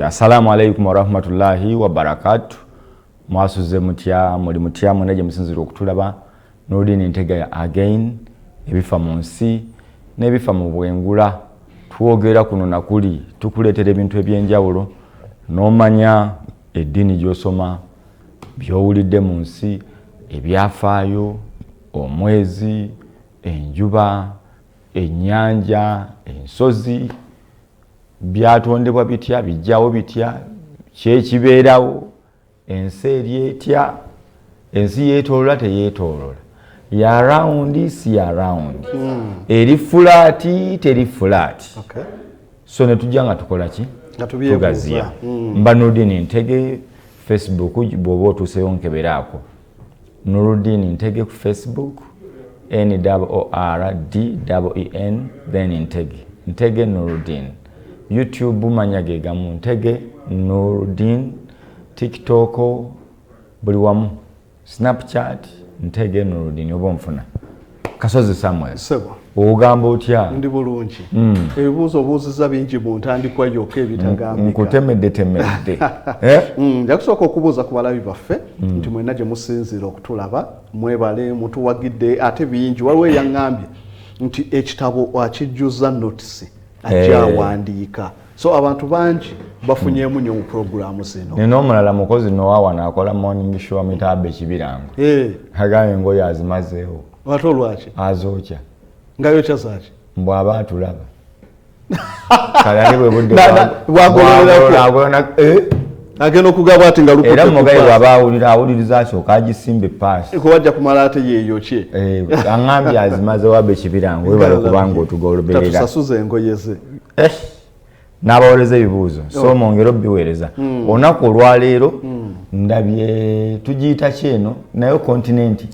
Assalamu alaikum wa rahmatullahi wa barakatuh. Mwasuze mutya muli mutya muneje musinziro okutulaba n'olini ntega ya again ebifa mu nsi n'ebifa mu bwengula twogera kuno nakuli tukuleetera ebintu ebyenjawulo n'omanya eddiini gy'osoma by'owulidde mu nsi ebyafaayo omwezi enjuba ennyanja ensozi byatondebwa bitya bijjawo bitya kyekibeerawo ensi eri etya ensi yeetoolola teyeetoolola ya rawundi si ya rawundi eri fulaati teri fulaati so ne tujja nga tukola ki tugaziya mba Nurdin Ntege Facebook bw'oba otuuseyo nkeberaako Nurdin Ntege ku Facebook NORDEN then Ntege Nurdin YouTube manya gegamu Ntege Nurdin TikTok buli wamu Snapchat Ntege Nurdin oba mfuna Kasozi Samuel sebo ogamba otya ndi bulungi ebibuuzo obuuziza bingi mu ntandikwa yokka ebitagambika nkutemedde njakusooka okubuuza ku balabi baffe nti mwenna gye musinziira okutulaba mwebale mutuwagidde ate bingi waliwo eyaŋŋambye nti ekitabo akijjuza notisi akyawandiika so abantu bangi bafunyeemu nnyo mu puroguramu zino nina omulala mukozi nowawa naakola morning show mitaba ekibirango agambye engoye azimazeewo ate olwaki azookya nga yokya zaaki mbw'aba atulaba kale ate bwe budde agenda okugaba ati nga era mugaye bw'aba awuliriza asooka agisimba epaasi kubajja kumala ate yeeyokye aŋŋambye azimazeewo abe ekibirango webale kubanga otugoloberera tatusasuza engoye ze n'abawoleza ebibuuzo so mwongere obiweereza olunaku olwaleero ndabye tugiyita kyeno nayo kontinenti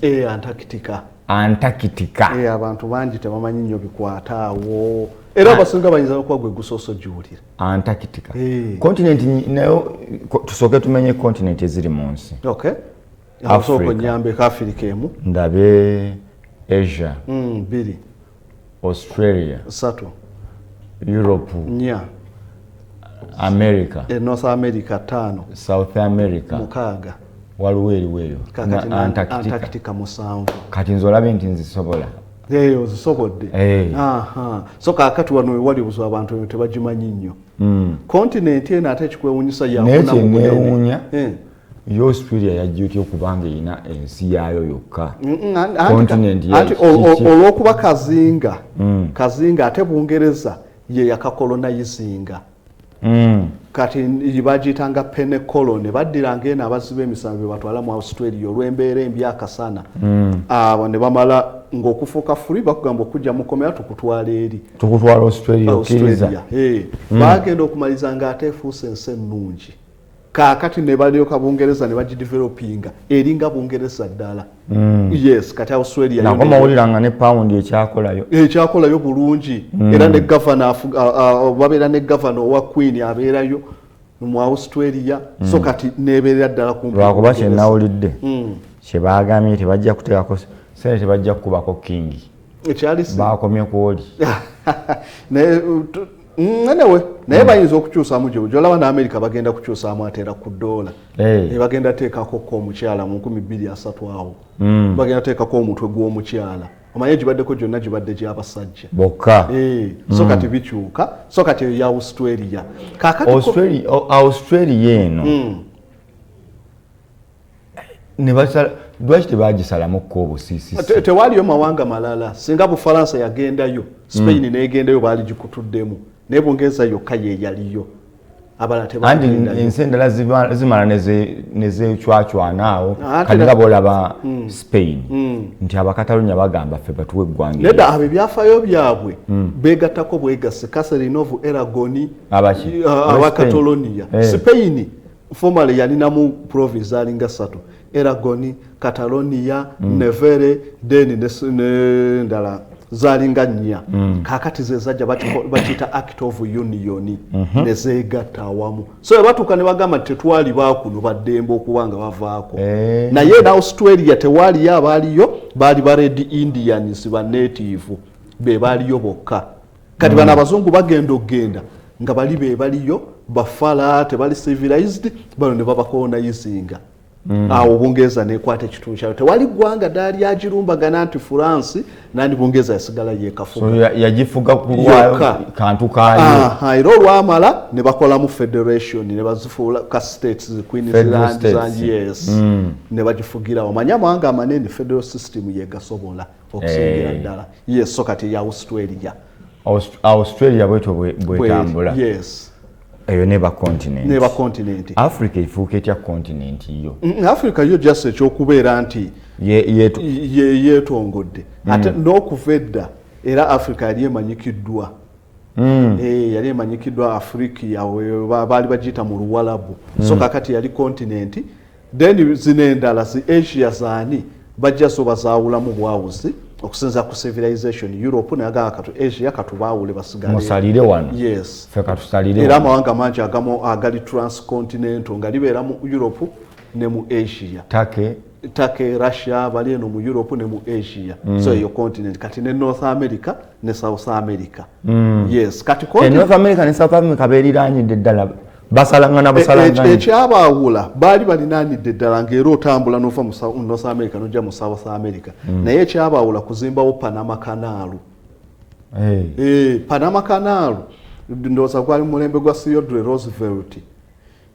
Antarctica abantu bangi tebamanyi nnyo bikwata awo era abasinga bayinza okuba gwe gusoso giwulira Antarctica kontinenti nayo tusooke tumenye kontinenti eziri mu nsi asooka nyambeko Africa emu ndabe Asia 2 Australia 3 Europe 4 America North America 5 South America 6 waliwo eriweeyo Antarctica 7 kati nze olabe nti nzisobola zisobodde so kaakati wano wali buzo abantu tebagimanyi nnyo kontinenti eno ate ekikwewuunyisa yafuna mu munene Australia yajja otya okubanga erina ensi yaayo yokka kontinenti olw'okuba kazinga ate Bungereza ye yakakolonizinga kati bagiyitanga pene colony baddiranga eno abaziba emisango be batwala mu Australia olw'embeera embi akasana abo ne bamala ng'okufuuka fuli bakugamba okujja mukomera tukutwala eri tukutwala Australia okkiriza bagenda okumaliza ng'ate efuuse ensi ennungi kaakati ne balyoka Bungereza ne bagidevelopinga eringa Bungereza ddala yes kati Australia nako mawuliranga ne pound ekyakolayo bulungi era ne governor babeera ne governor owa Queen abeerayo mu Australia so kati nebeerera ddala kumpi lwakuba kye nawulidde kye baagambye tebajja kuteekako sente tebajja kukubako kingi bakomye kwoli anyway naye bayinza okukyusaamu gyolaba ne America bagenda kukyusaamu ateera ku $, bagenda teekako ko omukyala mu 2030 awo bagenda teekako omutwe gw'omukyala omanye gibaddeko gyonna gibadde gy'abasajja bokka so kati bikyuka so kati eyo ya Australia eno lwaki tebagisalamuko obusiisisi tewaliyo mawanga malala singa Bufalansa yagendayo Spain neegendayo baali gikutuddemu naye Bungereza yokka ye yaliyo abala tebagendayo ensi endala zimala nezeecwacwanaawo kati nga bolaba Spain nti Abakatalunya bagamba ffe batuwe eggwanga nedda abo ebyafaayo byabwe beegattako bwegase Catherine of Aragon Abakatalonia Spain formerly yalinamu province alinga 3 Aragon Catalonia Nevere then ndala zalinga 4 kakati zezajja bakita Act of Union nezeegatta awamu so batuuka ne bagamba tetwali bakuno baddembe okubanga bavaako naye na Australia tewali abaaliyo baali ba Red Indians ba native be baaliyo bokka kati bana abazungu bagenda okgenda nga bali be baliyo bafala tebali civilized bano ne babakolonizinga awo Bungereza nekwata ekitundu kyayo tewali ggwanga daali agirumbagana nti France nandi Bungereza yasigala yekafuga so yagifuga kulwa kantu kayo era olwamala ne bakolamu federation ne bazifuula ka states Queensland yes ne bagifugira omanya amawanga amanene federal system yegasobola okusingira ddala yes so kati ya Australia bweto bwetambula yes eyo neba continent. Neba continent. Africa ifuuka etya continent yo. Africa yo just ekyokubeera nti yeetongodde. Ate n'okuvedda era Africa yali emanyikiddwa. Yali emanyikiddwa Africa yawe baali bagiyita mu Luwalabu. So kakati yali continent. Then zino endala zi Asia zaani bajja so bazaawulamu bwawuzi. Okusenza ku civilization Europe naga katu Asia katubawule basigale musalire wano yes fe katusalire era mawanga mangi agamo agali transcontinental ngalibera mu Europe ne mu Asia Turkey Russia bali eno mu Europe ne mu Asia so yo continent kati ne North America ne South America yes kati North America ne South America beriranye ddala basalangana ekyabawula baali balinanidde ddala ng'era otambula n'ova mu North America n'ojja mu South America naye ekyabawula kuzimbawo Panama Canal Panama Canal ndowooza gwali mu mulembe gwa Theodore Roosevelt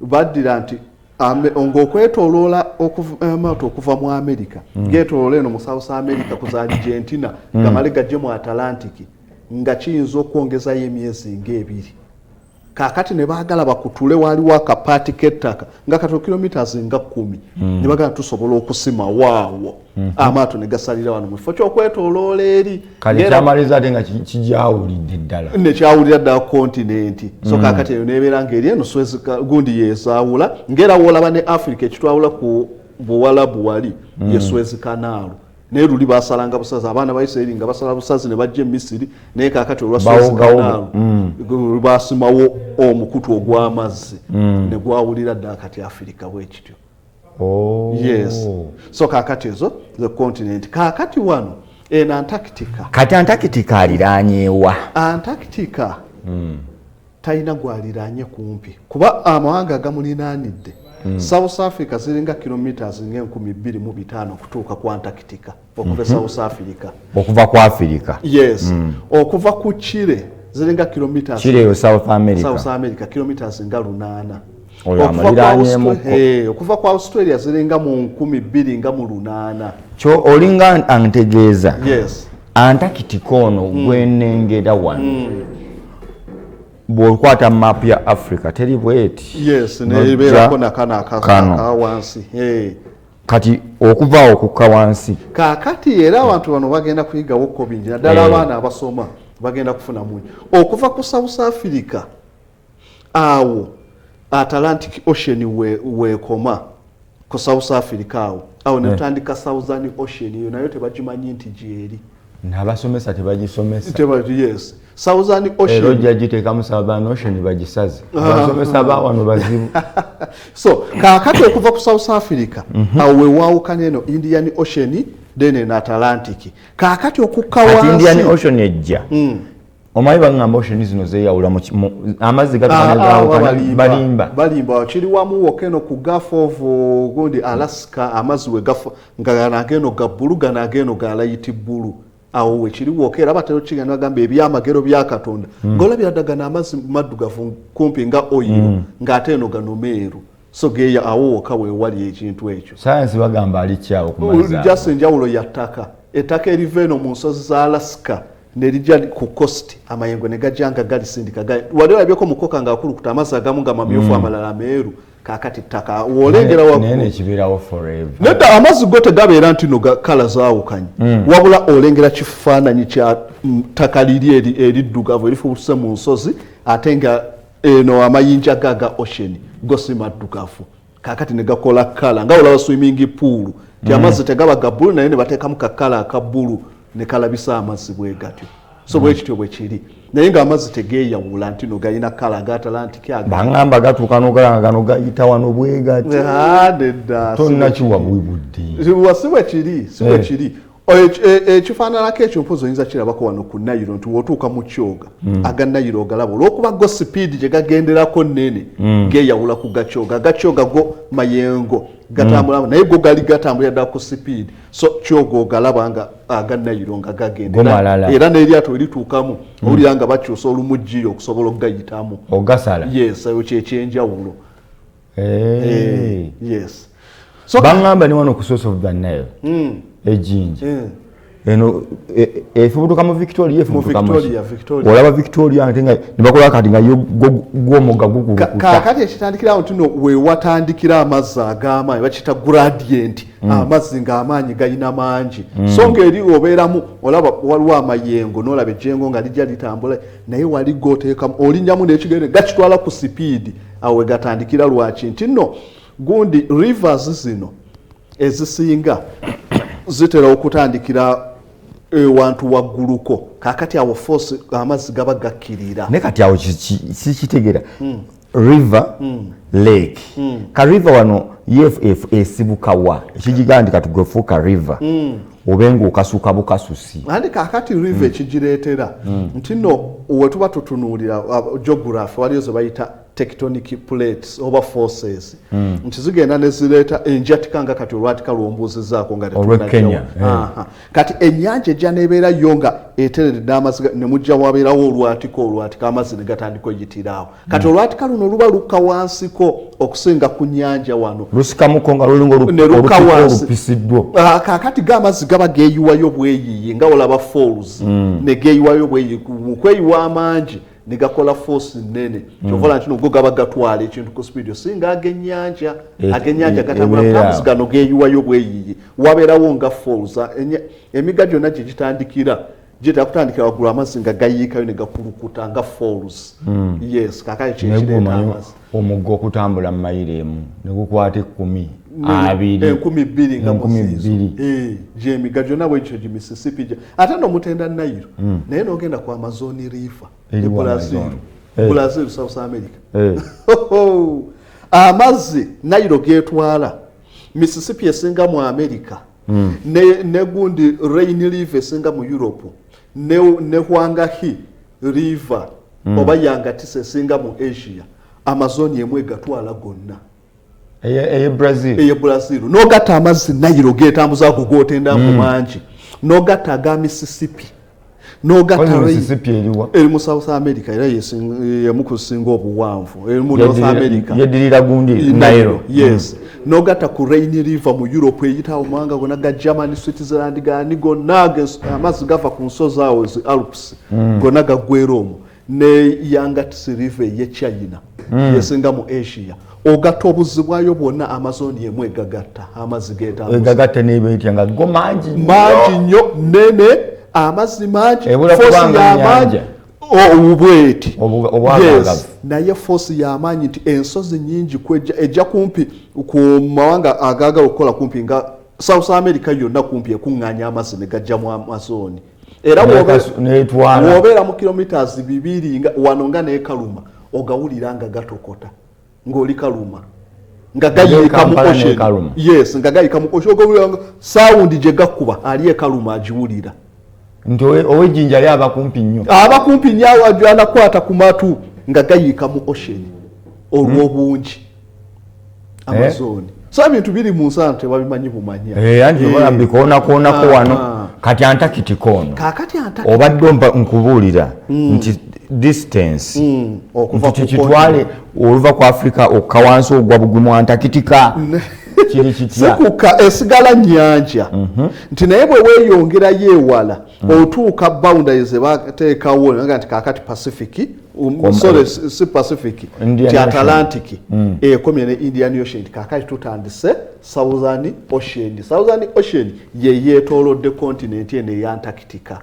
baddira nti ng'okwetoloola amaato okuva mu America geetoloola eno mu South America kuza Argentina gamale gajje mu Atlantic nga kiyinza okwongezayo emyezi ng'ebiri kakati ne baagala bakutule waliwo akapaati k'ettaka nga katono kilometers nga 10 ne bagala tusobola okusima waawo amaato ne gasalira wano mu kifo ky'okwetoloola eri kale kyamaliza ate nga kijawulidde ddala ne kyawulira ddala kontinenti so kakati eyo neebeera ng'eri eno Suez gundi yeesaawula ng'era woolaba ne Africa ekitwawula ku Buwalabu wali ye Suez Canal naye luli basalanga busazi abaana ba Israeli nga basala busazi ne bajja Misiri naye kakati olwa Suez Canal basimawo omukutu ogw'amazzi ne gwawulira ddala kati Africa bwekityo yes so kakati ezo the continent kakati wano en Antarctica kati Antarctica aliranyewa Antarctica talina gwaliranye kumpi kuba amawanga agamulinanidde South Africa ziringa kilometers nga 2500 kutuuka ku Antarctica okuva South Africa okuva ku Africa yes okuva ku Chile ziringa kilometers Chile yo South America kilometers nga 8 okuva ku Australia ziringa mu 1200 nga mu 8 kyo olinga antegeeza yes Antarctica ono gwenengera wano bw'okwata map ya Africa teri bweti yes nebeerako nakana akaka wansi kati okuva okukka wansi kakati era abantu bano bagenda kuyigawo ko bingi naddala abaana abasoma bagenda kufuna munyi okuva ku South Africa awo Atlantic Ocean wekoma ku South Africa awo netandika Southern Ocean yo nayo tebagimanyi nti gyeri n'abasomesa tebagisomesa yes Southern Ocean eroja giteeka mu Southern Ocean bagisaze abasomesa bawano bazibu so kakati okuva ku South Africa awo wewaawukana eno Indian Ocean then en Atlantic kakati okukka wansi Indian Ocean ejja omanyi bagamba ocean zino zeeyawula amazzi balimba kiri wamu wokeno ku Gulf of gundi Alaska amazzi we gafa nga nageno ga bbulu ganageno ga light blue awo wekiri wokera batero kigenda bagamba ebyamagero bya Katonda ngola byadagana amazzi maddugavu kumpi nga oil ngate eno gano meeru so geya awo woka we wali ekintu ekyo science bagamba ali kyawo kumaza just enjawulo yattaka ettaka eriveno mu nsozi za Alaska nerijja ku coast amayengo negajanga gali sindika gali wali wabyeko mukoka nga akulu kutamaza gamu nga mamyofu amalala meeru kakati ttaka wolengera wa nene kibirawo forever neda amazzi gote gabeera nti no kala zaawukanye wabula olengera kifaananyi kya ttaka liri eriddugavu erifubuse mu nsozi ate nga eno amayinja gaga ocean gosi maddugavu kakati ne gakola kala nga olaba swimming pool ti amazzi tegaba ga bbulu naye ne bateekamu kakala aka bbulu ne kalabisa amazzi bwe gatyo so bwekityo bwe kiri naye nga amazzi tegeeyawula nti no galina kala ga Atlantic bangamba gatuuka n'ogalanga gano gayita wano bwe gatyo nedda tonna kiwa bwibudde si bwe kiri Ekifaananako ekyo mpozi oyinza kirabako wano ku Nayiro nti wotuuka mu Kyoga aga Nayiro ogalaba olw'okuba go sipiidi gye gagenderako nnene geeyawula ku Gakyoga. Gakyoga go mayengo gatambula naye go gali gatambulira ddala ku sipiidi, so Kyoga ogalaba nga aga Nayiro nga gagendera era n'eryato erituukamu owulira nga bakyusa olumuggiyo okusobola okugayitamu ogasala. Yes, eyo kyekyenjawulo. Yes. So bangamba ni wano ku source of the Nile ejinja eno efubutuka mu Victoria efubutuka mu Victoria olaba Victoria ntenga nibakola kati nga gwomoga gukurukuta kakati ekitandikira awo tuno we watandikira amazzi ag'amaanyi bakita gradient amazzi ng'amaanyi gayina mangi so ng'eri obeeramu olaba waliwo amayengo n'olaba ejjengo nga lijja litambula naye wali gooteekamu olinnyamu n'ekigere gakitwala ku sipiidi awo we gatandikira lwaki nti nno gundi rivers zino ezisinga zitera okutandikira wantu wagguluko kakati awo force amazzi gaba gakkirira ne kati awo sikitegera river lake ka river wano EFF esibukawa ekigigandika tugefuuka river obenga okasuka bukasusi andi kakati river ekigireetera nti nno wetuba tutunuulira geography waliyo ze bayita tectonic plates oba forces nti zigenda ne zireeta enjatika nga kati olwatika lwombuuzizaako nga Kenya kati ennyanja ejja neebeera yo nga etereredde amazzi ne mujja wabeerawo olwatika amazzi ne gatandika oyitiraawo kati olwatika luno luba lukka wansiko okusinga ku nnyanja wano lusikamuko nga lulinga olupisiddwa kakati g'amazzi gaba geeyiwayo bweyiyi nga olaba falls ne geeyiwayo bweyiyi mu kweyiwa amangi ne gakola force nnene kyovola nti go gaba gatwala ekintu ku speed osinga ag'ennyanja gatambula amazzi gano geeyiwayo bweyiyi wabeerawo nga falls emiga gyonna gye gitandikira gyetera kutandikira waggulu amazzi nga gayiikayo ne gakulukuta nga falls yes kakati kyekireeta amazzi omugga okutambula mu mayiro emu ne gukwata 10,200 nga musiizo gy'emiga gyonna bwekyo gi Mississippi ate no mutenda Nayiro naye n'ogenda ku Amazon River Brazil South America amazzi Nayiro geetwala Mississippi esinga mu America ne gundi Rain River esinga mu Europe ne Hwangahi River oba Yangatise esinga mu Asia Amazon yemwe egatwala gonna eye Brazil n'ogatta amazzi Nayiro geetambuza ku gootenda mu mangi n'ogatta aga Mississippi n'ogatta eri mu South America era yemu kusinga obuwanvu eri mu North America yedirira gundi Nayiro yes n'ogatta ku Rain River mu Europe eyitawo manga gonna ga Germany Switzerland gani gonna amazzi gava ku nsozi awo zi Alps gonna gaggwera omwo ne Yangatse River ye China yesinga mu Asia ogatta obuzzi bwayo bwonna Amazon yemwe gagatta amazzi gagatta n'ebintu nga go mangi nnyo nene amazzi mangi force y'amaanyi obweti yes naye force y'amaanyi nti ensozi nyingi ejja kumpi ku mawanga agaagala okukola kumpi nga South America yonna kumpi ekuŋŋaanya amazzi ne gajja mu Amazon era bw'obeera mu kilometers 2 wano nga n'ekaluma ogawulira nga gatokota ng'oli kaluma nga gayiika mu ocean yes nga gayiika mu ocean ogawulira nga sound gye gakkuba ali ekaluma agiwulira nti ow'ejjinja ali abakumpi nnyo awo anakwata ku matu nga gayiika mu ocean olw'obungi Amazon so ebintu biri mu nsana tebabimanyi bumanya anti bikoonako wano kati Antarctica ono obadde nkubuulira nti distance kitwale oluva ku Africa okawansi ogwa bugwi mu Antarctica kiri kitya sikuka esigala nnyanja nti naye bwe weeyongerayo ewala otuuka boundaries ze bateekawo nga nti kakati Pacific sorry si Pacific ti Atlantic ekomye ne Indian Ocean kakati tutandise Southern Ocean ye yeetoolodde continent eno eya Antarctica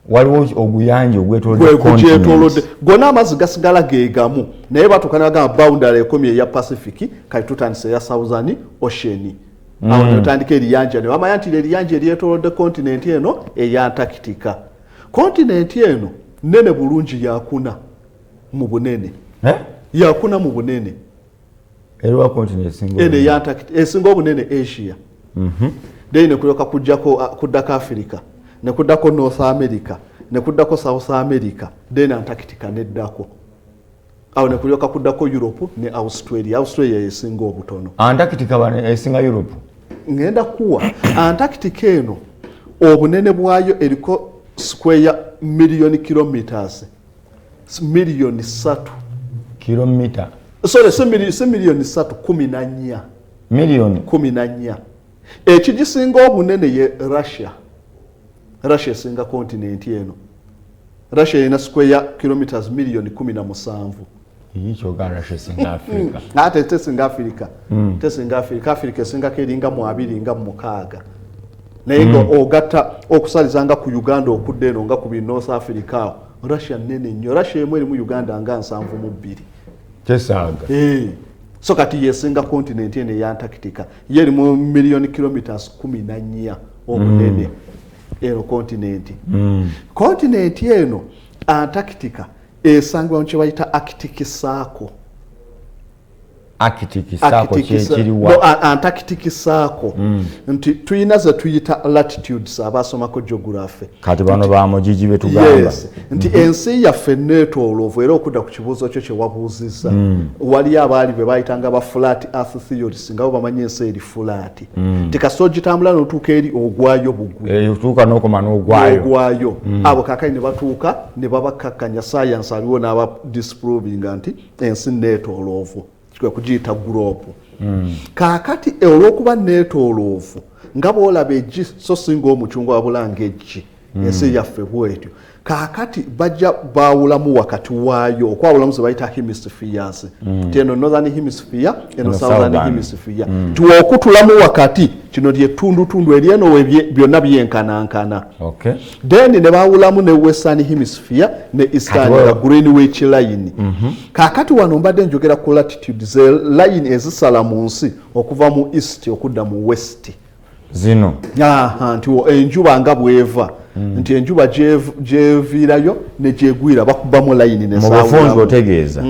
waliwo oguyanja ogwetoolodde gonna amazzi gasigala geegamu naye batuuka nagamba boundary ekomye eya Pacific kati tutandise eya Southern Ocean awo netutandika eriyanja ne wamanya nti eriyanja eryetoolodde continent eno eya Antarctica continent eno nene bulungi yakuna mu bunene yakuna mu bunene eriwa continent esinga obunene Asia then kulyoka kuddako Africa ne kuddako North America ne kuddako South America then Antarctica neddako awo ne kulyoka kuddako Europe ne Australia yesinga obutono. Antarctica bane esinga Europe ngenda kuwa Antarctica eno obunene bwayo eriko square million kilometers milioni 3 kilomita sorry se milioni 3 14 milioni 14 ekigisinga obunene ye Russia singa continent eno Russia ina square kilometers milioni 17 yicho ga Russia singa Africa ate tesinga Africa tesinga Africa singa keringa mu 2 nga mu 6 naye ngo ogata okusalizanga ku Uganda okudde eno nga ku North Africa Russia nene nnyo Russia emwe mu Uganda nga 7 mu 2 tesaga so kati yesinga continent ene ya Antarctica yeri mu million kilometers 14 obunene eno continent continent eno Antarctica esangwa nche bayita Arctic SAAKO Antarctic SAAKO nti tuyina ze tuyita latitudes abasomako geography kati bano bamo jiji betugamba nti ensi yaffe netolovu era okudda ku kibuuzo kyo kye wabuuzizza wali abaali be bayitanga ba flat earth theories ngabo bamanye ensi eri flat tikasogitambula n'otuuka eri ogwayo bugwi otuuka n'okomana ogwayo abo kakali ne batuuka ne babakakkanya science aliwo n'aba disproving nti ensi netolovu kujita group kakati olwokuba netolovu ngabo olaba eji so singo omuchungwa wabulanga eji ensi yaffe bwetyo kakati bajja bawulamu wakati wayo okwawulamu ze bayita hemispheres teno northern hemisphere eno southern hemisphere tuokutulamu wakati kino lye tundu eryeno byonna byenkanankana then ne bawulamu ne western hemisphere ne eastern Greenwich line kakati wano mbadde njogera ku latitude ze line ezisala mu nsi okuva mu east okudda mu west zino nti enjuba nga bweva nti enjuba jeviirayo ne gyegwira bakubamu line ne sawa mubafunzi otegeeza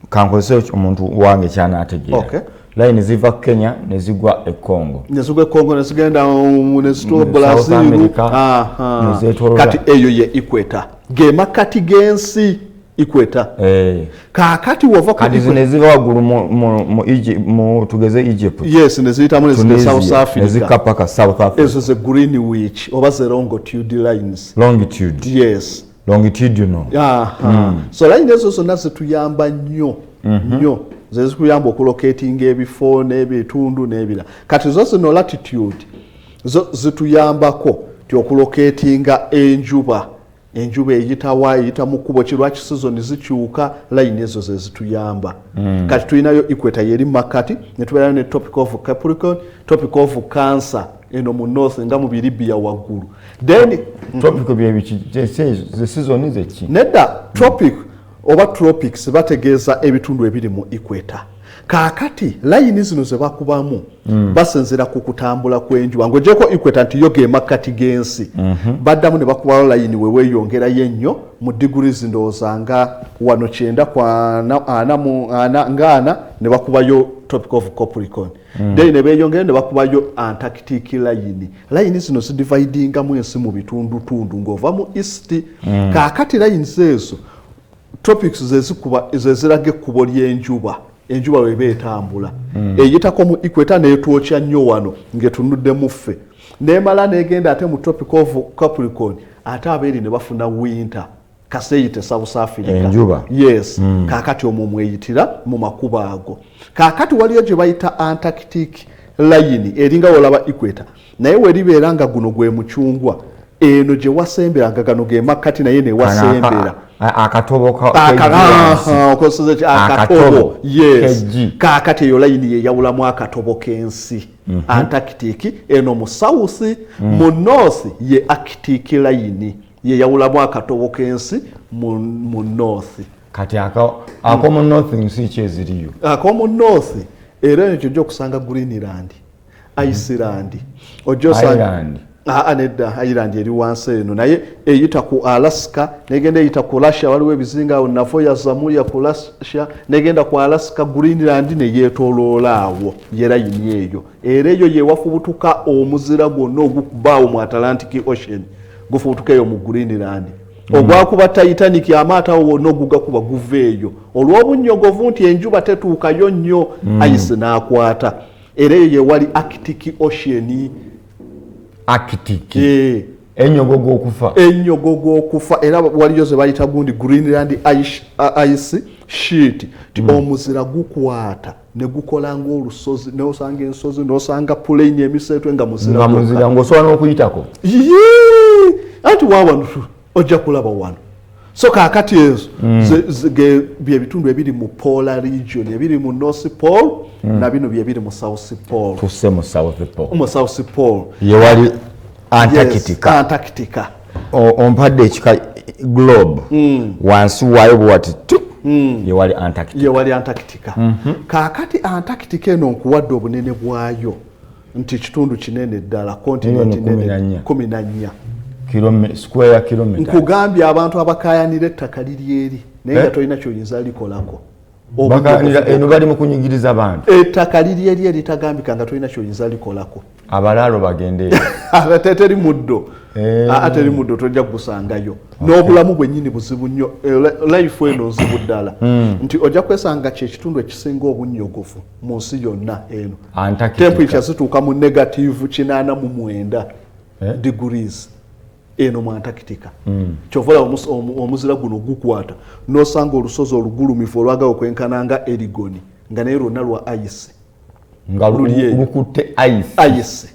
kankozese omuntu wange kyana ategeera line ziva Kenya ne zigwa e Congo ne zigenda ne zitwa Brazil kati eyo ye equator gemakati gensi equator kakati wova kati zine ziva wagulu mu tugeze Egypt yes ne ziyita mu South Africa ne zikapaka South Africa ezo ze Greenwich oba ze longitude lines yes longitudinal so line ezo zonna zituyamba nnyo zezikuyamba okulocating ebifo n'ebitundu n'ebira kati zo zino latitude zo zituyambako ti okulocatinga enjuba eyita mu kubo kirwaki season zikyuka line ezo ze zituyamba kati tuyinayo equator yeri makati ne tubeerayo ne tropic of Capricorn tropic of Cancer eno mu north nga mu Libya waggulu then tropic byebiki ze season zeki nedda tropic oba tropics bategeeza ebitundu ebiri mu equator kakati line zino ze bakubamu basenzera ku kutambula kw'enjuba ng'ogyeko equator nti yo gemakati gensi baddamu ne bakubayo line weeyongera yennyo mu degrees ndowooza nga 109 kwa 4 ne bakubayo tropic of Capricorn then ne beeyongera ne bakubayo Antarctic line zino zidividingamu ensi mu bitundu ng'ova mu east kakati lines ezo tropics zezirage kubo ly'enjuba weba etambula eyitako mu equator netwokya nnyo wano ngetunudde muffe nemala negenda ate mu tropic of Capricorn ate abeeri ne bafuna winter kaseyite South Africa enjuba yes kakati omwo mweyitira mu makuba ago kakati waliyo gye bayita Antarctic line eringa olaba equator naye weribeera nga guno gwe mucungwa eno gye wasemberanga gano ge makati naye ne wasembera akatobo yes kakati eyo line yeyawulamu akatobo k'ensi Antarctic eno mu south mu north ye Arctic line yeyawulamu akatobo k'ensi mu north kati ako mu north nsi kyeziriyo ako mu north era ekyo gy'okusanga Greenland Iceland ojosanga Nedda Ireland eri wansi eno naye eyita ku Alaska negenda eyita ku Russia waliwo ebizinga awo nafo ya Zamuya ku Russia negenda ku Alaska Greenland ne yeetoloola awo yerayini eyo era eyo yewafubutuka omuzira gwonna ogukubaawo mu Atlantic Ocean gufubutuka eyo mu Greenland ogwakuba Titanic amaato awo wonna ogugakuba guva eyo olw'obunnyogovu nti enjuba tetuukayo nnyo ice n'akwata era eyo yewali Arctic Ocean Arctic enyogogo okufa era waliyo ze bayita gundi Greenland ice sheet ti omuzira gukwata ne gukola ng'olusozi n'osanga ensozi n'osanga plane emiseetwe nga muzira ng'osobola n'okuyitako anti wawano ojja kulaba wano so kaakati ezo byebitundu ebiri mu polar region ebiri mu North Pole na bino byebiri mu South Pole tusse mu South Pole yewali Antarctica ompadde ekika globe wansi waayo bwati yewali Antarctica kaakati Antarctica eno nkuwadde obunene bwayo nti kitundu kinene ddala continent nene 14 square kilometer nkugambye abantu abakayanira ettaka liri eri naye nga tolina kyoyinza likolako eno bali mu kunyigiriza abantu ettaka liri eri eritagambika nga tolina kyoyinza likolako abalaalo bagende teri muddo teri muddo tojja kugusangayo n'obulamu bwennyini buzibu nnyo life eno nzibu ddala nti ojja kwesanga kyekitundu ekisinga obunnyogovu mu nsi yonna eno temperature zituuka mu -89 degrees eno mu Antarctica kyovola omuzira guno gukwata n'osanga olusozi olugulumifu olwagala okwenkananga Erigoni nga naye lwonna lwa ice nga lukutte ice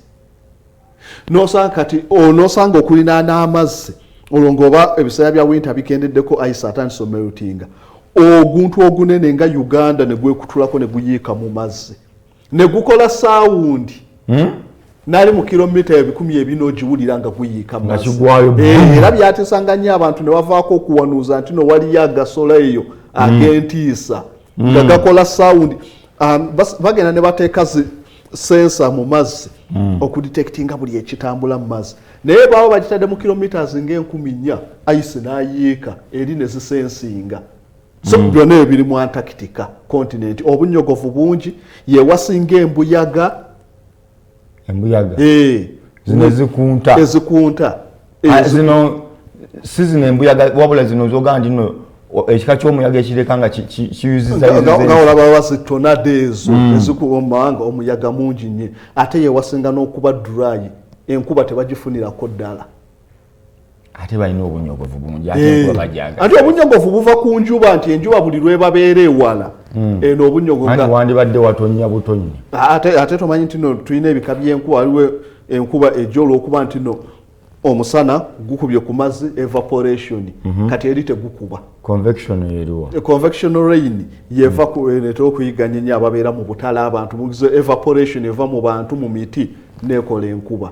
n'osanga okulinaana amazzi olwo oba ebiseera bya winter bikendeddeko ice atandise omeltinga oguntu ogunene nga Uganda ne gwekutulako ne guyiika mu mazzi ne gukola saawundi nali mu kilomita 100 ogiwulira nga guyiika mazzi era byatesanga nnyo abantu ne bavaako okuwanuuza nti no waliyo agasola eyo agentiisa nga gakola saawundi bagenda ne bateeka sensa mu mazzi okudetectinga buli ekitambula mu mazzi naye baba bagitadde mu kilometers nga 1000 ice n'ayiika eri ne zisensinga so byonna ebiri mu Antarctica continent obunnyogovu bungi yewasinga embuyaga zino ezikunta zino si zino embuyaga wabula zino zoga ndi no ekika ky'omuyaga ekireka nga kiyuziza nga olaba bazitonade ezo ezikuba mu mawanga omuyaga mungi nnyo ate yewasinga n'okuba dry enkuba tebagifunirako ddala ate balina obunnyogovu bungi ate enkuba bajaga ate obunnyogovu buva ku njuba nti enjuba buli lwebabeera ewala eno obunnyogovu anti wandibadde watonya butonyi ate tomanyi nti no tulina ebika by'enkuba waliwo enkuba ejja olw'okuba nti no omusana gukubye ku mazzi evaporation kati eri tegukuba convection rain yeva kuletera okuyiganya nnyo ababeera mu butala abantu mugize evaporation eva mu bantu mu miti nekola enkuba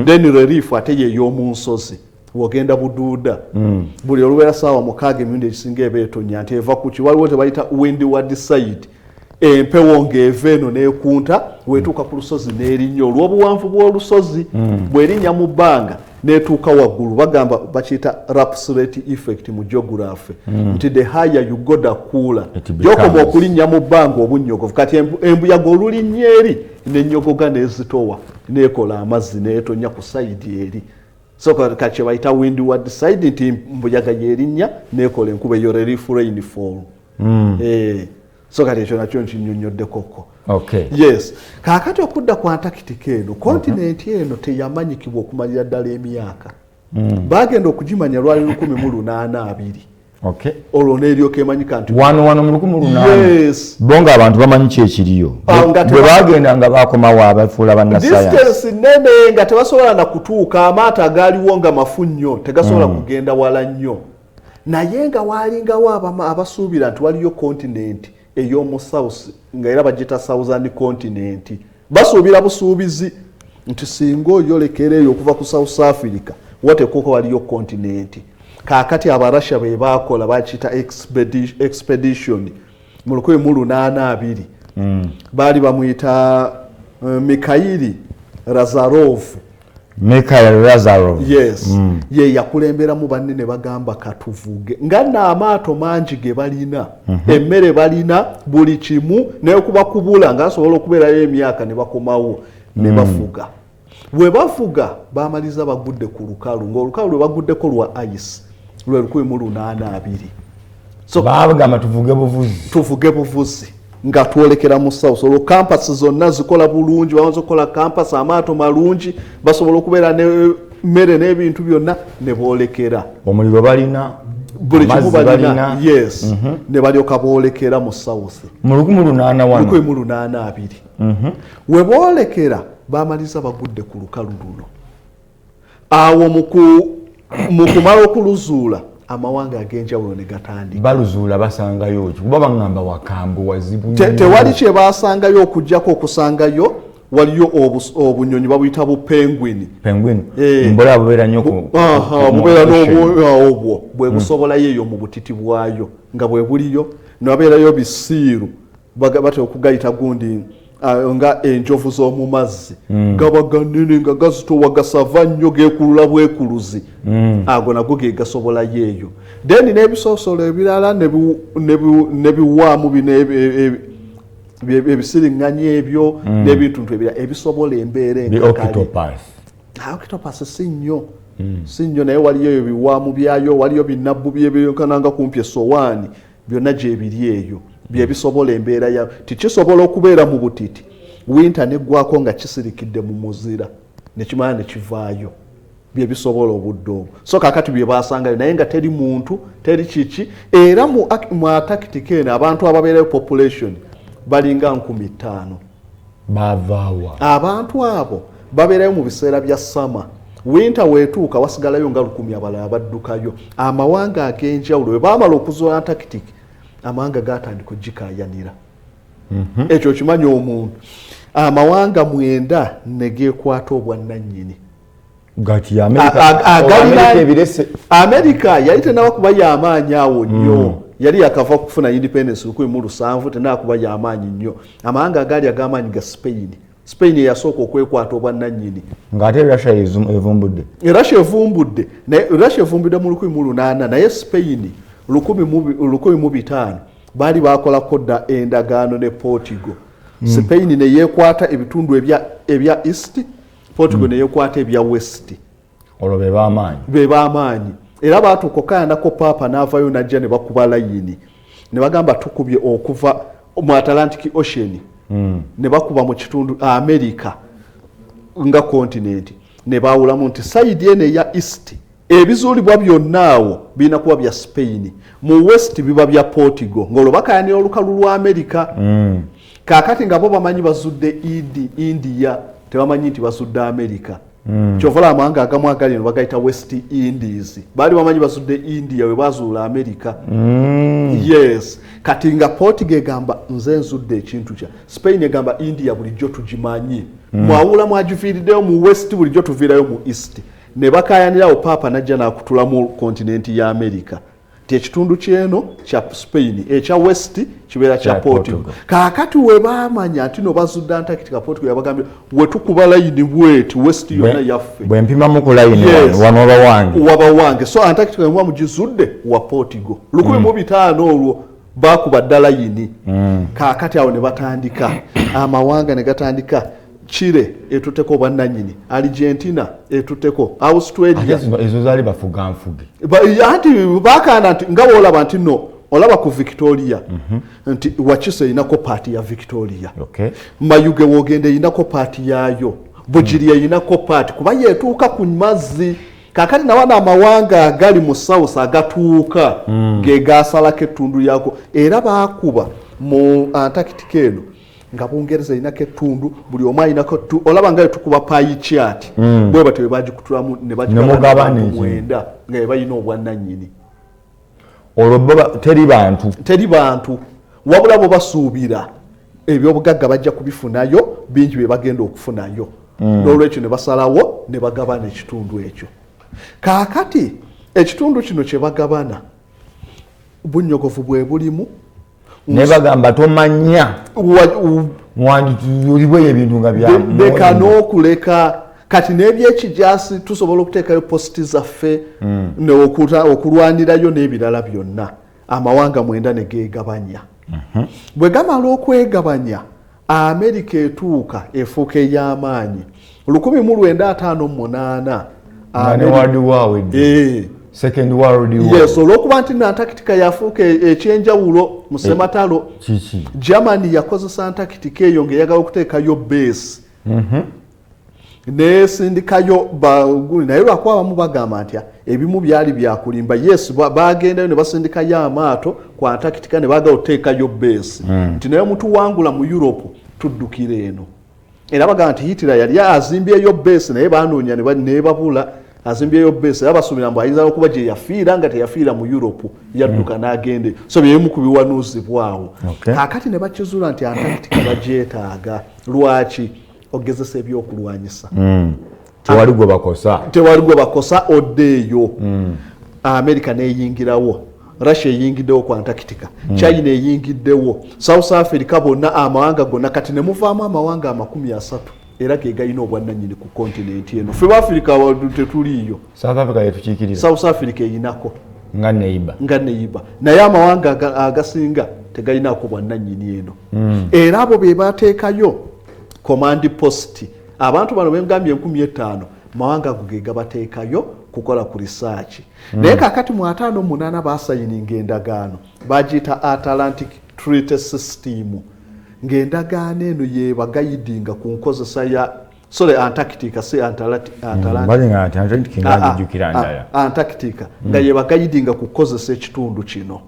then relief ate ye y'omu nsozi wogenda buduuda buli olubeera saawa 6 emirundi ekisinga ebeetonya nti eva ku kiwaliwo tebayita windward side empewo ng'eva eno neekunta weetuuka ku lusozi n'erinnya olw'obuwanvu bw'olusozi bw'erinnya mu bbanga neetuuka waggulu bagamba bakiyita rate effect mu geography nti the higher you go the cooler gyokoma okulinnya mu bbanga obunnyogovu kati embuyaga olulinnya eri n'ennyogoga n'ezitowa neekola amazzi neetonya ku sayidi eri so kati bayita windward side nti mbuyaga yerinnya neekola enkuba eyo relief rainfall so kati ekyo nakyo nkinyonnyodde koko yes kaakati okudda ku Antarctica eno continent eno teyamanyikibwa okumalira ddala emyaka bagenda okugimanya lwali 1820 olwo n'eryoka emanyika nti wano mu 1800 bo nga abantu bamanyi ki ekiriyo bwe bagenda nga bakomawo abafuula bannasayansi distance nene nga tebasobola na kutuuka amaato agaaliwo nga mafu nnyo tegasobola kugenda wala nnyo naye nga waalingawo abasuubira nti waliyo continent ey'omu south nga era bagita southern continent basuubira busuubizi nti singa oyolekera eyo okuva ku South Africa watekoko waliyo continent kaakati abarasha be baakola bakita expedition mu 1820 baali bamuyita Mikhail Lazarov Michael Lazarov. Yes. Ye yakulembera mu banne bagamba katuvuge. Ngana amaato mangi ge balina. Emmere balina buli kimu naye kuba kubula ngasobola okubeerayo emyaka ne bakomawo ne bafuga. Bwe bafuga bamaliza bagudde ku lukalu ng'olukalu lwe baguddeko lwa ice lwe 1882. So bagamba tuvuge buvuzi nga twolekera mu south. So campus zonna zikola bulungi bawanza okukola campus amaato malungi basobola okubeera ne mmere n'ebintu byonna ne boolekera. Omuliro balina buli kimu balina. Yes. Ne balyoka boolekera mu south mu 1882. We boolekera bamaliza bagudde ku lukalu luno. Awo mu kumala okuluzuula amawanga ag'enjawulo ne gatandika. Baluzuula basangayo ki kuba bangamba wakambu wazibu. Tewali kye basangayo okujjako okusangayo waliyo obunyonyi babuyita bu penguin. Mbola bubeera nnyo ku bubeera n'obwo bwe busobolayo eyo mu butiti bwayo nga bwe buliyo ne babeerayo bisiiru batera okugayita gundi nga enjovu z'omu mazzi gabaganene nga gazitowa gasava nnyo geekulula bwekuluzi ago nago ge gasobolayo eyo. Then n'ebisoosolo ebirala ne biwaamu bino ebisiriŋŋanyi ebyo n'ebintu ebirala ebisobola embeera enkakali. Octopus si nnyo naye waliyo ebiwaamu byayo waliyo binabbu byebyenkananga kumpi essowaani byonna gyebiri eyo byebisobola embeera ya tikisobola okubeera mu butiti winter neggwako nga kisirikidde mu muzira nekimala nekivaayo byebisobola obudde obwo. So kakati bye basangayo naye nga teri muntu teri kiki era mu Antarctica eno abantu ababeerayo population balinga 5,000. Bavaawa abantu abo babeerayo mu biseera bya summer. Winter wetuuka wasigalayo nga 1,000 abalala baddukayo. Amawanga ag'enjawulo bwe baamala okuzuula Antarctica amawanga gatandika ogikayanira. Ekyo kimanyi omuntu amawanga 9 ne geekwata obwannannyini. Gati America yali tenabakuba y'amaanyi awo nnyo. Yali yakava kufuna independence 17 tenakuba y'amaanyi nnyo. Amawanga agali ag'amaanyi ga Spain yasooka okwekwata obwannannyini. Ng'ate Russia evumbudde. Russia evumbudde mu 1800 naye Spain 1500 bali bakolako dda endagaano ne Portugal. Spain ne yeekwata ebitundu ebya east, Portugal ne yeekwata ebya west. Olwo be b'amaanyi. Era baatukokaanako Papa n'avayo najja ne bakuba layini ne bagamba tukubye okuva mu Atlantic Ocean ne bakuba mu kitundu America nga continent ne baawulamu nti side eno eya east ebizuulibwa byonnaawo birina kuba bya Spain, mu west biba bya Portugal ng'olwo bakayanira olukalu lwa America. Kaakati nga bo bamanyi bazudde India tebamanyi nti bazudde America. Kyovola amawanga agamu agali eno bagayita West Indies. Baali bamanyi bazudde India we bazuula America. Yes. Kati nga Portugal egamba nze nzudde ekintu kya. Spain egamba India bulijjo tugimanyi. Mwawula mwagifiiriddeyo mu west bulijjo tuviirayo mu east. Ne bakayanirawo Papa najja n'akutula mu kontinenti ya America. Ekitundu kyeno kya Spain ekya west kibeera kya Portugal. Kaakati we baamanya nti no bazudde Antarctica Portugal yabagambye we tukuba layini bweti west yonna yaffe bwe mpimamu ku layini wano waba wange. So Antarctica yemwa mugizudde wa Portugal 1500 olwo bakuba ddala layini. Kaakati awo ne batandika amawanga ne gatandika Chile etuteko bannannyini, Argentina etuteko, Australia ezo zaali bafuga nfuge. Anti bakana nti nga olaba nti no olaba ku Victoria nti Wakise inako party ya Victoria. Mayuge wogende inako party yayo. Bujiria inako party kuba yetuuka ku mazzi. Kakati na wana amawanga agali mu south agatuuka ge gasalako ettundu yako era baakuba mu Antarctica eno nga Bungereza inako ettundu buli omu ayinako olaba nga tukuba payi chart bwe batwe bagikutulamu ne bagigabana mwenda nga bayina obwannannyini. Olwo teri bantu wabula bo basuubira ebyobugagga bajja kubifunayo bingi bye bagenda okufunayo. N'olwekyo ne basalawo ne bagabana ekitundu ekyo. Kaakati ekitundu kino kye bagabana bunnyogovu bwe bulimu ne bagamba tomanya wanditulibwe ebintu nga bya leka n'okuleka kati n'ebyekijasi tusobola okuteekayo positi zaffe okulwanirayo n'ebirala byonna amawanga 9 ne geegabanya. Bwe gamala okwegabanya Amerika etuuka efuuka ey'amaanyi 1958 Second World War. Yes, olwokuba nti Antarctica yafuuka ekyenjawulo mu sematalo. Germany yakozesa Antarctica eyo ng'eyagala okuteekayo base. Nesindikayo naye lwakuba abamu bagamba nti ebimu byali byakulimba. Yes, bagendayo ne basindikayo amaato ku Antarctica ne baagala okuteekayo base. Nti naye mutuwangula mu Europe tuddukira eno. Era bagamba nti Hitler yali azimbyeyo base naye baanoonya ne babula. Azimbyeyo base abasubira mbu ayinza okuba gye yafiira nga teyafiira mu Europe yadduka n'agende. So byemu ku biwanuuzibwawo. Kaakati ne bakizuula nti Antarctica bagyetaaga. Lwaki? Ogezesa ebyokulwanyisa. Tewali gwe bakosa oddeeyo. America neeyingirawo. Russia eyingiddewo ku Antarctica. China eyingiddewo. South Africa bonna amawanga gonna kati ne muvaamu amawanga 30. Era ke gayina obwannannyini ku kontinenti eno. Ffe Africa tetuliyo. South Africa yetukiikiriza. South Africa eyinako. Nga neiba. Naye amawanga agasinga tegayinako bwannannyini eno. Era abo be bateekayo command post. Abantu bano bengambye 15,000 mawanga ge gabateekayo kukola ku research. Naye kakati mu 58 basayininga endagaano bagiyita Atlantic Treaty System. Ng'endagaano eno yebagayidinga ku nkozesa ya Antarctica si Antarctica nga yebagayidinga ku kukozesa ekitundu kino.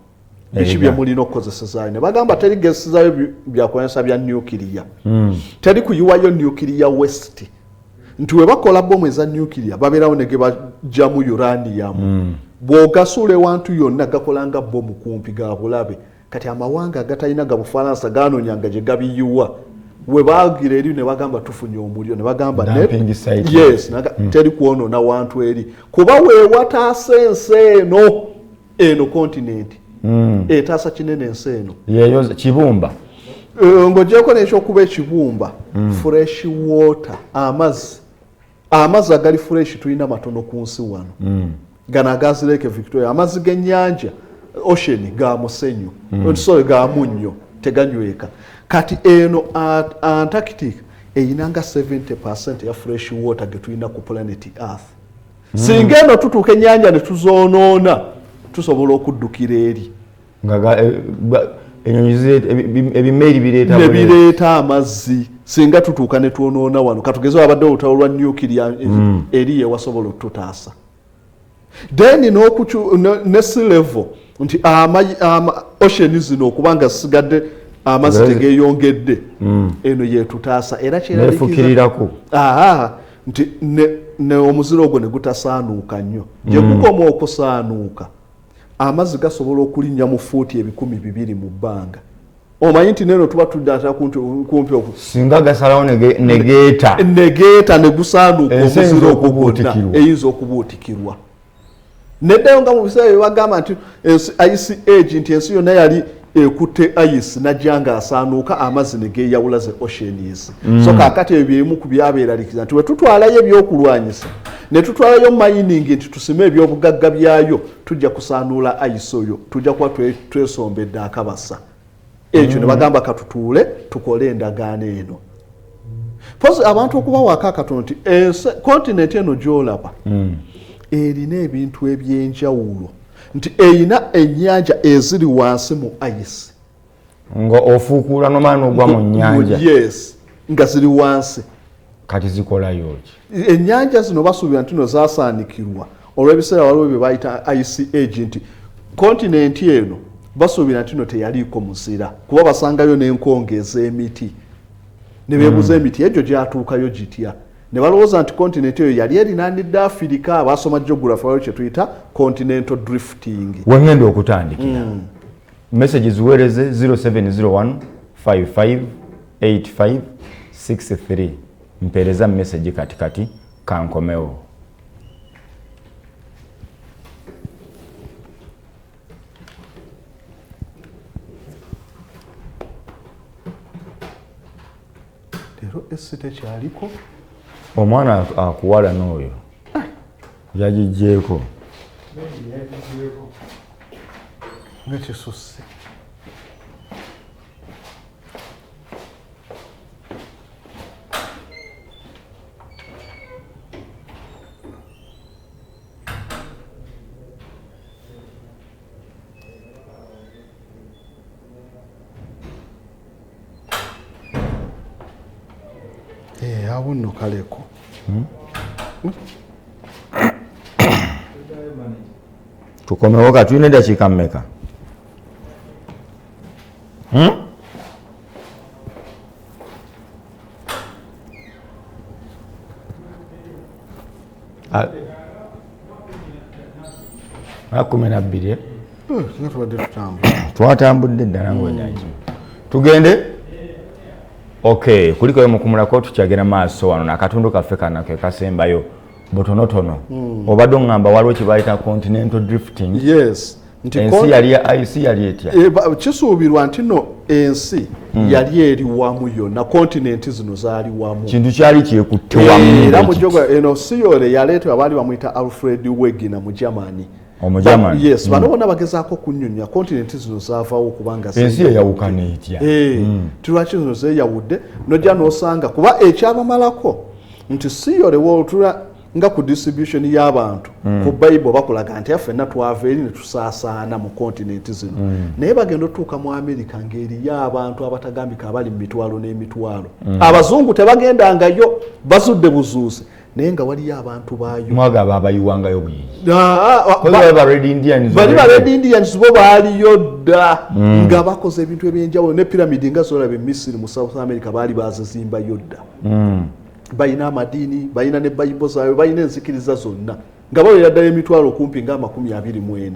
Biki bye mulina okukozesa zayo. Ne bagamba teri gesi zayo byakozesa bya nuclear. Teri kuyiwayo nuclear waste. Nti we bakola bomu eza nuclear babeerawo ne gebajjamu uranium. Bw'ogasula ewantu yonna gakolanga bomu kumpi ga bulabe. Kati amawanga agatalina ga Bufaransa gaanoonyanga gye gabiyiwa. We baagira eri ne bagamba tufunye omuliro ne bagamba yes, teri kwonoona wantu eri. Kuba weewataasa ensi eno continent. Etaasa kinene ensi eno. Yeyo kibumba. Ng'ogyeko n'ekyokuba ekibumba. Fresh water, amazzi agali fresh tulina matono ku nsi wano. Gano agazi Lake Victoria, amazzi g'ennyanja ocean ga musenyu. Sorry, ga munnyo teganyweka. Kati eno Antarctica eyinanga 70% ya fresh water getulina ku planet Earth. Singa eno tutuuka ennyanja ne tuzoonoona tusobola okuddukira eri. Ebimeeri bireeta amazzi. Singa tutuuka ne twonoona wano katugeze abadde olutalo lwa nuclear eri yewasobola okututaasa. Then ne sea level nti ocean zino okubanga sigadde amazzi tegeeyongedde eno yetutaasa era kyerafukirirako nti ne omuziro ogwo ne gutasaanuuka nnyo gye gukoma okusaanuuka amazzi gasobola okulinnya mu fuuti 200 mu bbanga. Omanyi nti neno tuba tuddata kumpi singa gasalawo negeeta ne gusaanuuka omuziro ogwo gwonna eyinza okubuutikirwa. Neddayo nga mu biseera bye bagamba nti ice age nti ensi yonna yali ekutte ice najja nga asaanuuka amazzi ne geeyawula ze oceans. So kaakati ebyo bimu ku byabeeralikiza nti we tutwalayo ebyokulwanyisa ne tutwalayo mining nti tusime ebyobugagga byayo tujja kusaanuula ice oyo tujja kuba twesombedde akabasa. Ekyo ne bagamba katutuule tukole endagaano eno. Pozi abantu okuba waka katono nti kontinenti eno gy'olaba erina ebintu ebyenjawulo nti eyina ennyanja eziri wansi mu ice. Nga ofuukuula n'omaana ogwa mu nnyanja. Yes, nga ziri wansi. Kati zikolayo ki? Ennyanja zino basuubira nti no zaasaanikirwa olw'ebiseera waliwo bye bayita ice age nti kontinenti eno basuubira nti no teyaliiko muzira kuba basangayo n'enkonge ez'emiti ne beebuza emiti egyo gyatuukayo gitya. Ne balowooza nti kontinenti eyo yali erinaanidde Afirika. Abasoma geography waliwo kye tuyita continental drifting. Wengenda okutandikira message ziweereze 0701 55 85 mpeereza message katikati kankomewo. Leero esi tekyaliko omwana akuwala n'oyo yagigyeko ng'ekisusse awo nno kaleko tukomewo ka tulina eddakiika mmeka kumi na bbiri twatambudde ddala ngwenaki tugende okay kulikoyo mukumulako tukyagera maaso wano nakatundu kaffe kana ke kasembayo butonotono obadde oŋŋamba waliwo kye bayita continental drifting. Yes, ensi yali etya kisuubirwa nti no ensi yali eri wamu yonna kontinenti zino zaali wamu kintu kyali kyekutte wamu era mujoga eno siyole yaleetebwa baali bamuyita Alfred Wegener mu Germany. Yes, bano bonna bagezaako kunnyonnyola kontinenti zino zaavaawo kubanga ensi eyawukana etya tulwaki zino zeeyawudde nojja n'osanga kuba ekyabamalako nti siyole wootula nga ku distribution y'abantu ku Bible bakulaga nti ffenna twava eri ne tusaasaana mu kontinenti zino naye bagenda otuuka mu America ng'eriyo abantu abatagambika abali mu mitwalo n'emitwalo abazungu tebagendangayo bazudde buzuuzi naye nga waliyo abantu baayo mwagaba abayiwangayo bwiyi bali ba Red Indians bo baaliyo dda nga bakoze ebintu ebyenjawulo ne piramidi nga zolaba Misiri mu South America baali bazizimbayo dda bayina amadini bayina ne Bible zaabwe bayina enzikiriza zonna nga bawera ddala emitwalo kumpi nga 24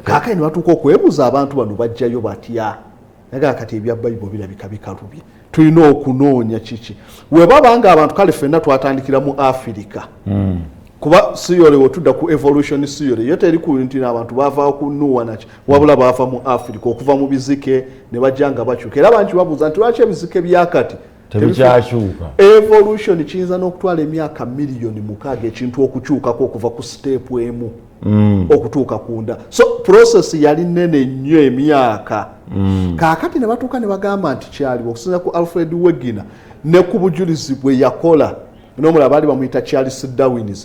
kaakati ne batuuka okwebuuza abantu bano bajjayo batya naga kati ebya Bible birabika bikalubye tulina okunoonya kiki we babanga abantu kale ffenna twatandikira mu Africa kuba siyole wotudda ku evolution siyole yo teri ku nti abantu bava ku Noah naki wabula bava mu Africa okuva mu bizike ne bajjanga bakyuka era bantu babuuza nti lwaki ebizike byakati tebikyashuka evolution kiyinza n'okutwala emyaka miliyoni 6 ekintu okukyukako okuva ku step emu okutuuka kunda so process yali nene nnyo emyaka kaakati ne batuuka ne bagamba nti kyaliwo okusinza ku Alfred Wegener ne ku bujulizi bwe yakola n'omulala baali bamuyita Charles Darwin.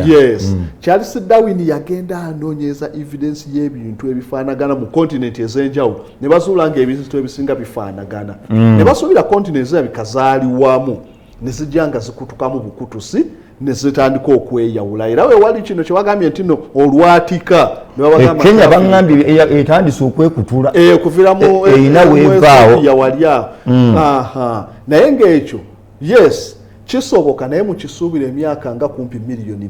Yes. Charles Darwin yagenda anoonyeza evidence y'ebintu ebifaanagana mu kontinenti ez'enjawulo ne bazuula ng'ebintu ebisinga bifaanagana ne basuubira kontinenti zirabika wamu ne zijja nga zikutukamu bukutusi ne zitandika okweyawula era we wali kino kye bagambye nti no olwatika Kenya bangambye etandise okwekutula okuviramu eyina weevaawo yawali awo naye ng'ekyo yes kisoboka naye mukisuubira emyaka nga kumpi miliyoni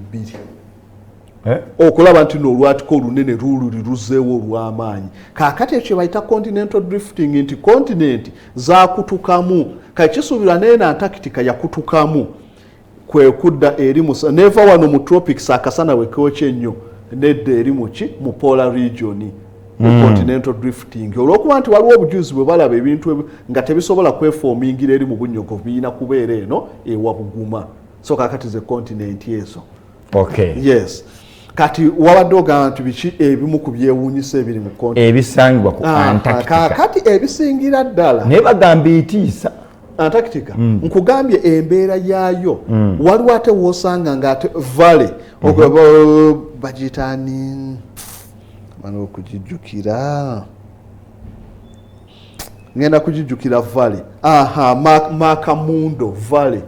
2 okulaba nti n'olwatika olunene lululi luzeewo olw'amaanyi kaakati ekyo bayita continental drifting nti kontinenti zakutukamu kati kisuubirwa naye na Antarctica yakutukamu kwe kudda eri neva wano mu tropics akasana wekookye ennyo nedda eri mu polar region continental drifting olwokuba nti waliwo obujuzi bwe balaba ebintu nga tebisobola kwefoomingira eri mu bunnyogovu birina kubeera eno ewa buguma so kakati ze continent ezo yes kati wabadde ogamba nti biki ebimu ku byewuunyisa ebiri mu continent ebisangibwa ku Antarctica kakati ebisingira ddala naye bagamba etiisa Antarctica nkugambye embeera yaayo waliwo ate woosanga ng'ate valley bagiyitaani mano okugijjukira ngenda kugijjukira valley Makamundo valley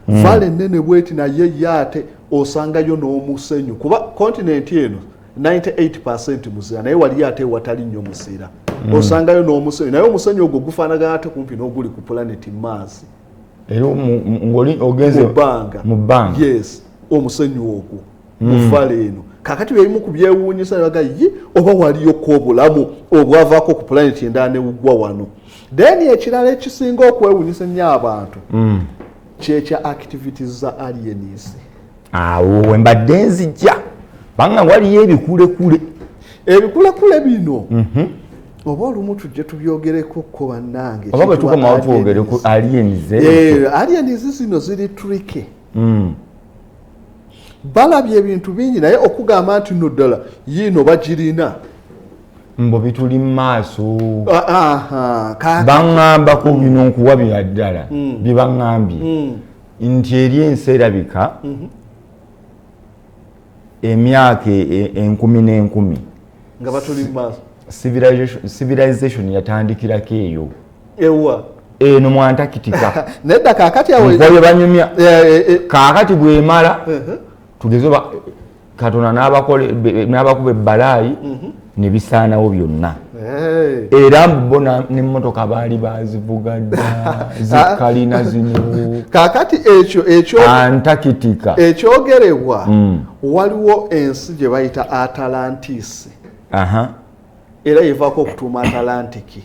valley nene bweti naye yaate osangayo n'omusenyu kuba kontinenti eno 98% muzira naye wali ate watali nnyo muzira osangayo n'omusenyu naye omusenyu ogwo gufaanagana ate kumpi n'oguli ku planet Mars era ogenze mu bbanga yes omusenyu ogwo mu valley eno kakati bebimu ku byewuunyisa ne bagayi oba waliyoko obulamu obwavaako ku planet endala ne bugwa wano then ekirala ekisinga okwewuunyisa nnyo abantu kyekya activities za aliens awo wembadde nzijja banga waliyo ebikulekule bino oba olumu tujje tubyogereko ko bannange oba bwe tukoma twogere ku aliens aliens zino ziri tricky balabye ebintu bingi naye okugamba nti no ddala yiino bagirina mbo bituli mu maaso baŋŋamba ku bino nkuwabira ddala bye baŋŋambye nti eri ensi erabika emyaka 10,000 nga batuli mu maaso civilization yatandikirako eyo ewa eno mu Antarctica nedda kaakati awo bwe banyumya kaakati bwemala tugeze Katonda n'abakuba ebbalayi ne bisaanawo byonna era bo n'emmotoka baali bazivuga dda zikalina zino kaakati ekyo Antarctica ekyogerebwa waliwo ensi gye bayita Atlantis era yevaako okutuuma Atlantic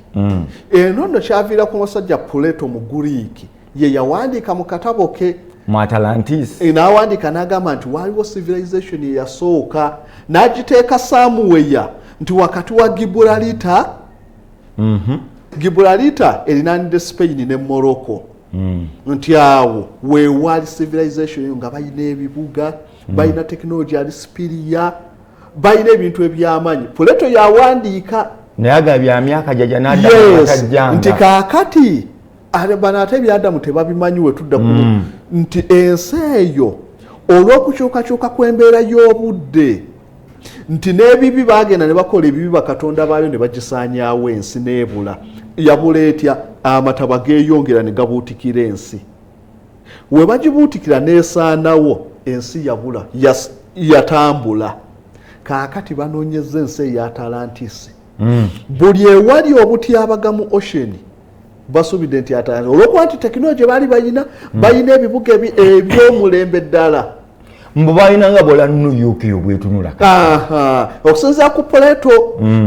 eno nno kyaviirako omusajja Plato mu Greek ye yawandiika mu katabo ke mu Atlantis n'awandiika n'agamba nti waliwo civilization eyasooka n'agiteeka Samuweya nti wakati wa Gibraltar erinaanidde Spain ne Morocco nti awo weewaali civilization eyo nga balina ebibuga balina technology ali superior balina ebintu eby'amanyi Plato yawandiika naye agabya myaka jaja n'adda nti kaakati bano ate ebyadamu tebabimanyi we tudda ku nti ensi eyo olw'okukyukakyuka kw'embeera y'obudde nti n'ebibi bagenda ne bakola ebibi bakatonda baayo ne bagisaanyaawo ensi n'ebula yabula etya amataba geeyongera ne gabuutikira ensi we bagibuutikira n'esaanawo ensi yabula yatambula kaakati banoonyeza ensi eya Atlantis buli ewali obutyabaga mu ocean basuubidde nti Atlantis olw'okuba nti tekinologi baali balina ebibuga eby'omulembe ddala mbu balina nga bola New York bwetunula okusinziira ku Plato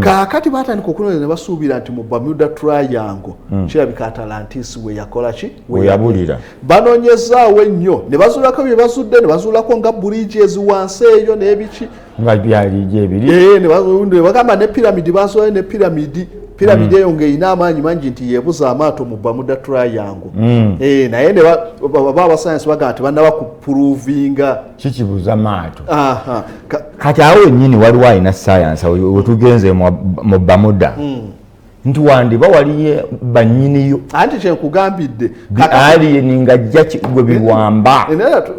kaakati batandika okunoonya ne basuubira nti mu Bermuda Triangle kirabika Atlantis we yakola ki we yabulira banoonyezaawo ennyo ne bazuulako bye bazudde ne bazuulako nga bridges wansi eyo n'ebiki nga byali ebiri ne bagamba ne piramidi bazuulayo ne piramidi eyo ng'erina amaanyi mangi nti yeebuza amaato mu Bermuda Triangle naye ne baba abasayansi bagamba tebannaba kupuruvinga kikibuza maato kati awo wennyini waliwo alina sayansi wetugenze mu Bermuda nti wandiba waliyo bannyiniyo anti kyenkugambidde alien ng'ajja gwe biwamba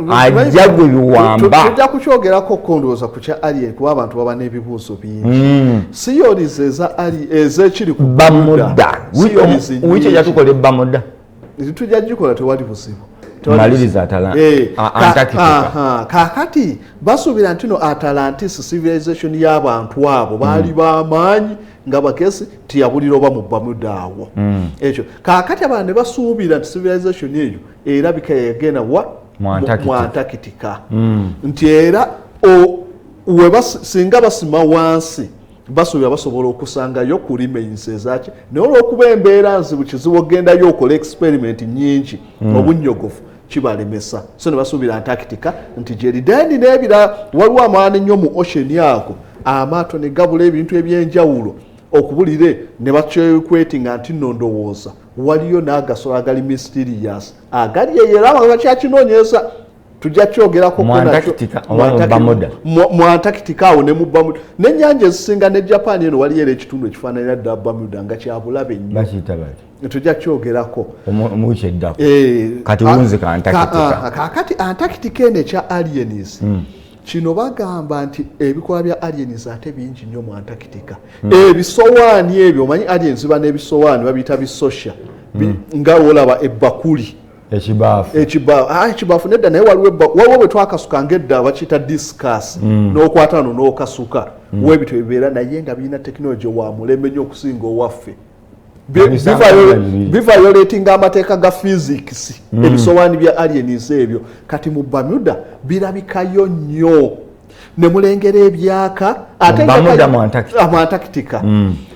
ajja gwe biwamba tujja kukyogerako kondooza ku kya alien kuba abantu baba n'ebibuuzo bingi siyolize ezekiri ku Bermuda wiki ejatukola Bermuda tujja gikola tewali buzibu maliriza Antarctica kaakati basuubira nti no Atlantis civilization y'abantu abo baali b'amaanyi nga bakesi tiyabulira oba mu Bermuda awo ekyo kaakati abantu ne basuubira nti civilization eyo erabika yagenda mu Antarctica nti era singa basima wansi basuubira basobola okusangayo ku remains ezaki naye olw'okuba embeera nzibu kizibu ogendayo okola experiment nyingi obunnyogovu kibalemesa so ne basuubira Antarctica nti gyerideni n'ebirala waliwo amaani nnyo mu ocean ako amaato ne gabula ebintu eby'enjawulo okubulire ne bakyekwetinga nti nno ndowooza waliyo n'agasolo agali mysterious agali eyera bakyakinoonyeza tujja kyogerako mu Antarctica awo ne mu Bermuda n'ennyanja ezisinga ne Japan eno waliyo era ekitundu ekifaananira ddala Bermuda nga kyabulabe nnyo tujja kyogerako mukiddako kati wunze ka Antarctica kakati Antarctica eno ekya aliens kino bagamba nti ebikola bya aliens ate bingi nnyo mu Antarctica ebisowaani ebyo omanyi aliens ziba n'ebisowaani babiyita bisosha nga olaba ebbakuli ekibaafu nedda naye waliwo bwe twakasuka ng'edda bakiyita discus n'okwatano n'okasuka webityo bibeera naye nga birina tekinologi wa mulembe nnyo okusinga owaffe bivayolatinga amateeka ga physics ebisowaani bya aliens ebyo kati mu Bermuda birabikayo nnyo ne mulengera ebyaka ate mu Antarctica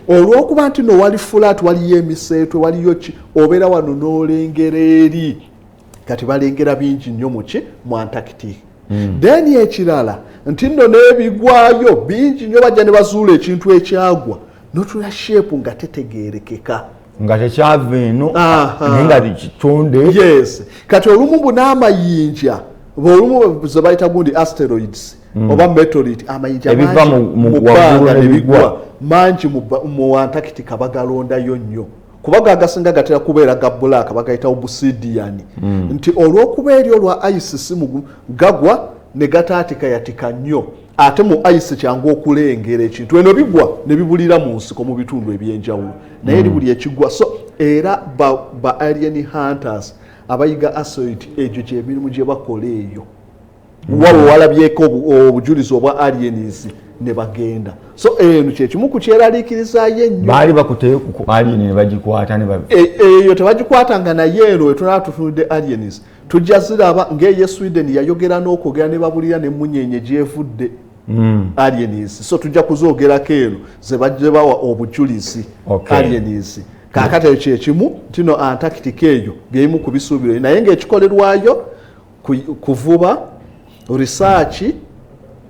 olw'okuba nti no wali flat waliyo emiseetwe waliyo ki obeera wano n'olengera eri kati balengera bingi nnyo mu Antarctica then ekirala nti nno n'ebigwayo bingi nnyo bajja ne bazuula ekintu ekyagwa notula shape nga tetegerekeka nga tekyava eno nga kitonde. Yes, kati olumu bun'amayinja olumu ze bayita gundi asteroids oba meteorite amayinja ebiva mu ggwanga nebigwa mangi mu Antarctica bagalondayo nnyo kuba agasinga gatera kubeera ga black bagayita obsidian nti olw'okuba eri olwa ice simu gagwa ne gataatika yatika nnyo ate mu ice kyangu okulengera ekintu eno bigwa ne bibulira mu nsiko mu bitundu ebyenjawulo naye eri buli ekigwa so era ba alien hunters abayiga asteroid egyo kyemirimu gye bakola eyo waba walabyeko obujulizi obwa aliens ne bagenda so eno kyekimu ku kyeraliikirizayo ennyo baali bakuteyo ku alien ne bagikwata ne eyo tebagikwatanga naye eno wetunaba tutunudde aliens tujja ziraba ng'eye Sweden yayogera n'okwogera ne babulira n'emmunyenye gyevudde aliens so tujja kuzoogerako eno ze bajje bawa obujulizi aliens kaakati ekyo kyekimu tino Antarctica eyo geemu ku bisuubiro naye ng'ekikolerwayo kuvuba research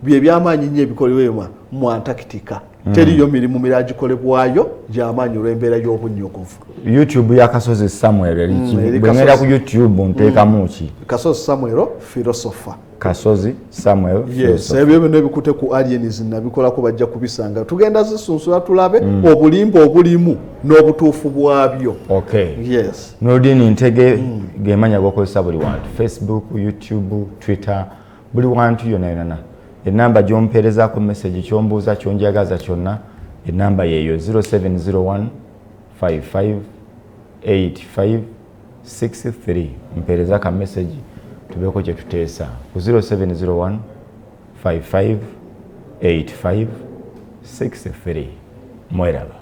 bye byamaanyi nnyo ebikolerwa mu Antarctica teriyo mirimu mirala gikolebwayo gy'amaanyi olw'embeera y'obunnyogovu. YouTube ya Kasozi Samuel bwengenda ku YouTube nteekamu ki Kasozi Samuel philosopher Kasozi Samuel yes ebyo bino ebikute ku aliens nabikolako bajja kubisanga tugenda zisunsula tulabe obulimba obulimu n'obutuufu bwabyo. Okay, yes Nodini Ntege gemanya gokozesa buli wantu Facebook, YouTube, Twitter buli wantu yonna enamba gyompeerezako message kyombuuza kyonjagaza kyonna enamba yeeyo 0701 55 85 63 mpeereza ka message tubeeko kye tuteesa ku 0701 55 85 63 mweraba.